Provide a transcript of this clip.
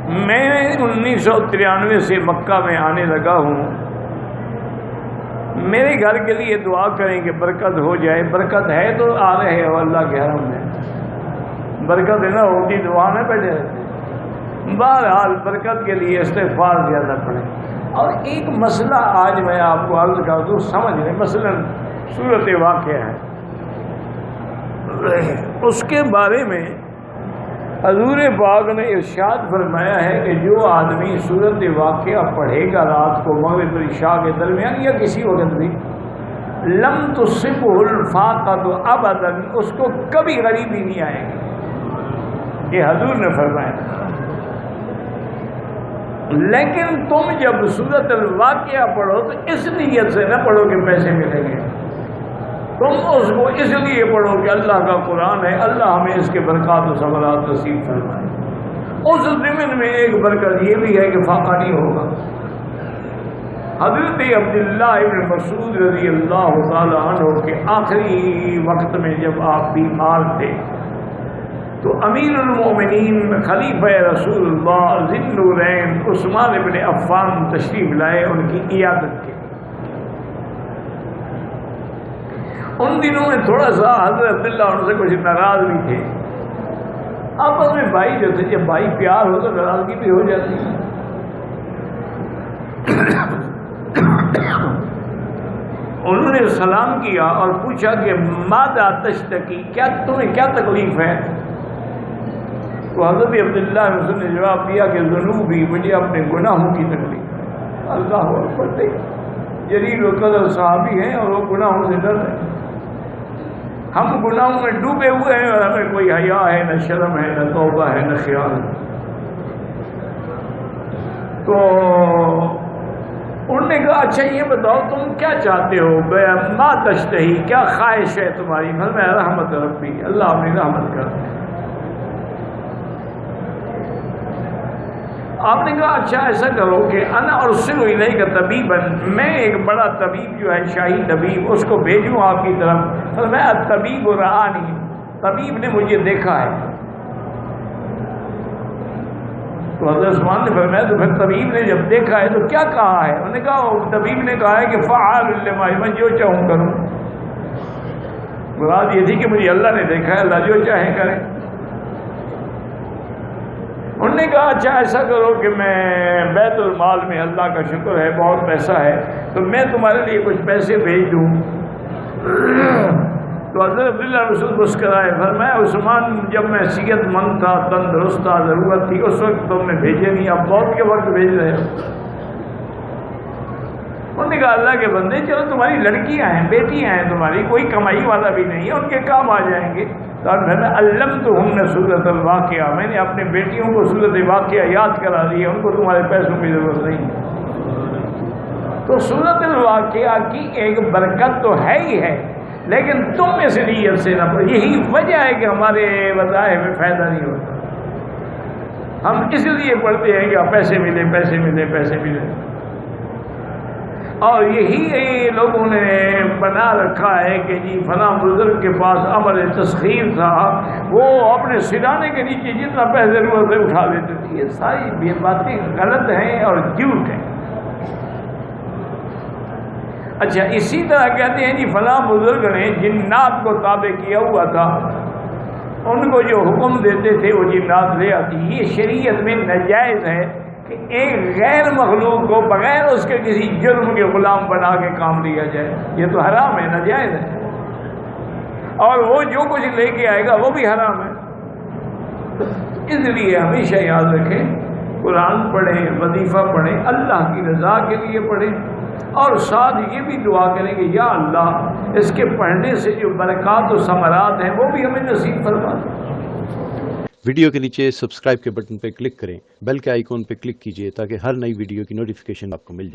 میں 1993 سے مکہ میں آنے لگا ہوں. میرے گھر کے لیے دعا کریں کہ برکت ہو جائے. برکت ہے تو آ رہے ہو اللہ کے حرم میں. برکت ہے نہ ہوتی دعا میں بیٹھے رہتے. بہرحال برکت کے لیے استغفار زیادہ پڑھیں. اور ایک مسئلہ آج میں آپ کو عرض کر دوں, سمجھ لیں. مثلا صورت واقعہ ہے, اس کے بارے میں حضور پاک نے ارشاد فرمایا ہے کہ جو آدمی صورت واقعہ پڑھے گا رات کو مغرب اور عشاء کے درمیان یا کسی وقت بھی, لم تصبہ الفاقۃ ابدا, اس کو کبھی غریبی نہیں آئے گی. یہ حضور نے فرمایا. لیکن تم جب صورت الواقعہ پڑھو تو اس نیت سے نہ پڑھو کہ پیسے ملیں گے. تم اس کو اس لیے پڑھو کہ اللہ کا قرآن ہے, اللہ ہمیں اس کے برکات و ثمرات نصیب فرمائے. اس ضمن میں ایک برکت یہ بھی ہے کہ فاقہ نہیں ہوگا. حضرت عبداللہ ابن مسعود رضی اللہ تعالی عنہ کے آخری وقت میں جب آپ بیمار تھے تو امیر المومنین خلیفہ رسول اللہ ذی النورین عثمان ابن عفان تشریف لائے ان کی عیادت کے. ان دنوں میں تھوڑا سا حضرت عبداللہ ان سے کچھ ناراض بھی تھے. آپس میں بھائی جو تھے, جب بھائی پیار ہو تو ناراضگی بھی ہو جاتی ہے. انہوں نے سلام کیا اور پوچھا کہ ماذا تشتکی, کیا تمہیں کیا تکلیف ہے؟ تو حضرت عبداللہ نے جواب دیا کہ ذنوبی, مجھے اپنے گناہوں کی تکلیف ہے. اللہ اکبر. جلیل القدر صحابی ہیں اور وہ گناہوں سے ڈر رہے ہیں. ہم گناہوں میں ڈوبے ہوئے ہیں اور ہمیں کوئی حیا ہے, نہ شرم ہے, نہ توبہ ہے, نہ خیال ہے. تو انہوں نے کہا اچھا یہ بتاؤ تم کیا چاہتے ہو, ما تشتہی, کیا خواہش ہے تمہاری؟ میں رحمت ربی, اللہ اپنی رحمت کرتے ہیں. آپ نے کہا اچھا ایسا کرو کہ انا ارسل الیک طبیبا, میں ایک بڑا طبیب جو ہے شاہی طبیب اس کو بھیجوں آپ کی طرف. میں الطبیب رآنی, طبیب نے مجھے دیکھا ہے. تو حضرت عثمان نے فرمایا تو پھر طبیب نے جب دیکھا ہے تو کیا کہا ہے؟ انہوں نے کہا طبیب نے کہا ہے کہ فعال لما, میں جو چاہوں کروں. مراد یہ تھی کہ مجھے اللہ نے دیکھا ہے, اللہ جو چاہے کرے. انہوں نے کہا اچھا ایسا کرو کہ میں بیت المال میں, اللہ کا شکر ہے بہت پیسہ ہے, تو میں تمہارے لیے کچھ پیسے بھیج دوں. تو حضرت عبداللہ رسول مسکرائے. فرمایا عثمان جب میں صحت مند تھا, تندرست تھا, ضرورت تھی, اس وقت تم نے بھیجے نہیں, اب موت کے وقت بھیج رہے ہو. انہوں نے کہا اللہ کے بندے چلو تمہاری لڑکیاں ہیں, بیٹیاں ہیں تمہاری, کوئی کمائی والا بھی نہیں ہے, ان کے کام آ جائیں گے. تو علمتہن سورۃ الواقعہ, میں نے اپنے بیٹیوں کو سورۃ واقعہ یاد کرا دی, ان کو تمہارے پیسوں کی ضرورت نہیں. تو سورۃ الواقعہ کی ایک برکت تو ہے ہی ہے, لیکن تم اس نیت سے نہ پڑھو. یہی وجہ ہے کہ ہمارے وظائف میں فائدہ نہیں ہوتا. ہم اس لیے پڑھتے ہیں کہ پیسے ملے, پیسے ملے, پیسے ملے. اور یہی لوگوں نے بنا رکھا ہے کہ جی فلاں بزرگ کے پاس عمل تسخیر تھا, وہ اپنے سرانے کے نیچے جتنا پیسے ضرورت ہے اٹھا لیتے تھے. یہ ساری باتیں غلط ہیں اور جھوٹ ہیں. اچھا اسی طرح کہتے ہیں جی فلاں بزرگ نے جنات کو تابع کیا ہوا تھا, ان کو جو حکم دیتے تھے وہ جنات لے آتی. یہ شریعت میں ناجائز ہے کہ ایک غیر مخلوق کو بغیر اس کے کسی جرم کے غلام بنا کے کام لیا جائے. یہ تو حرام ہے, ناجائز ہے. اور وہ جو کچھ لے کے آئے گا وہ بھی حرام ہے. اس لیے ہمیشہ یاد رکھیں, قرآن پڑھیں, وظیفہ پڑھیں, اللہ کی رضا کے لیے پڑھیں, اور ساتھ یہ بھی دعا کریں کہ یا اللہ اس کے پڑھنے سے جو برکات و ثمرات ہیں وہ بھی ہمیں نصیب فرما دیں. ویڈیو کے نیچے سبسکرائب کے بٹن پہ کلک کریں, بیل کے آئیکن پہ کلک کیجئے تاکہ ہر نئی ویڈیو کی نوٹیفیکیشن آپ کو مل جائے.